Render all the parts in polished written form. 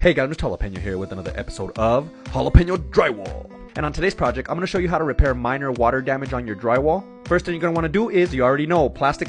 Hey guys, Mr. Jalapeno here with another episode of Jalapeno Drywall. And on today's project, I'm going to show you how to repair minor water damage on your drywall. First thing you're going to want to do is, you already know, plastic.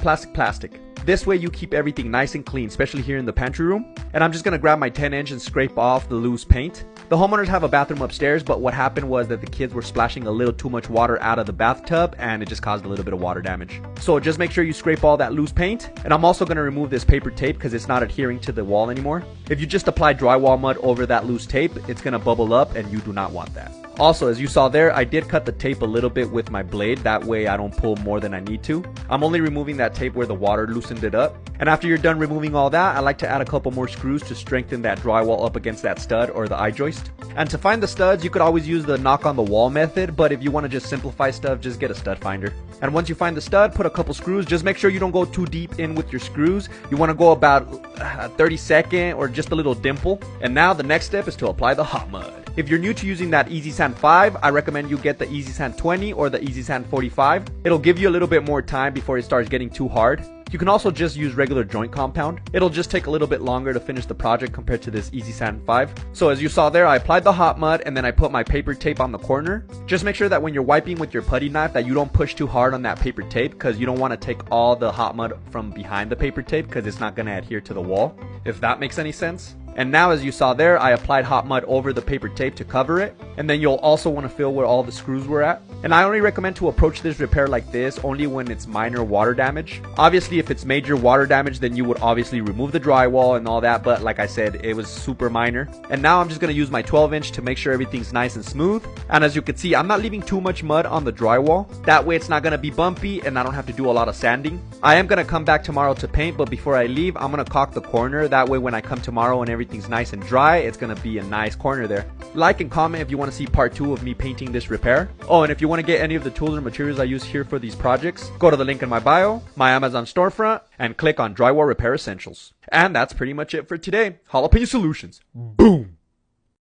This way you keep everything nice and clean, especially here in the pantry room. And I'm just going to grab my 10-inch and scrape off the loose paint. The homeowners have a bathroom upstairs, but what happened was that the kids were splashing a little too much water out of the bathtub and it just caused a little bit of water damage. So just make sure you scrape all that loose paint. And I'm also going to remove this paper tape because it's not adhering to the wall anymore. If you just apply drywall mud over that loose tape, it's going to bubble up and you do not want that. Also, as you saw there, I did cut the tape a little bit with my blade. That way I don't pull more than I need to. I'm only removing that tape where the water loosened it up. And after you're done removing all that, I like to add a couple more screws to strengthen that drywall up against that stud or the I-joist. And to find the studs, you could always use the knock on the wall method, but if you want to just simplify stuff, just get a stud finder. And once you find the stud, put a couple screws. Just make sure you don't go too deep in with your screws. You want to go about a 30-second or just a little dimple. And now the next step is to apply the hot mud. If you're new to using that Easy Sand 5, I recommend you get the Easy Sand 20 or the Easy Sand 45. It'll give you a little bit more time before it starts getting too hard. You can also just use regular joint compound. It'll just take a little bit longer to finish the project compared to this Easy Sand 5. So as you saw there, I applied the hot mud and then I put my paper tape on the corner. Just make sure that when you're wiping with your putty knife that you don't push too hard on that paper tape, because you don't want to take all the hot mud from behind the paper tape because it's not going to adhere to the wall, if that makes any sense. And now as you saw there, I applied hot mud over the paper tape to cover it. And then you'll also want to feel where all the screws were at. And I only recommend to approach this repair like this only when it's minor water damage. Obviously, if it's major water damage, then you would obviously remove the drywall and all that. But like I said, it was super minor. And now I'm just going to use my 12-inch to make sure everything's nice and smooth. And as you can see, I'm not leaving too much mud on the drywall. That way it's not going to be bumpy and I don't have to do a lot of sanding. I am going to come back tomorrow to paint, but before I leave, I'm going to caulk the corner. That way when I come tomorrow and everything's nice and dry, it's going to be a nice corner there. Like and comment if you want to see part 2 of me painting this repair. Oh, and if you want to get any of the tools or materials I use here for these projects, go to the link in my bio, my Amazon storefront, and click on Drywall Repair Essentials. And that's pretty much it for today. Jalapeno Solutions. Boom!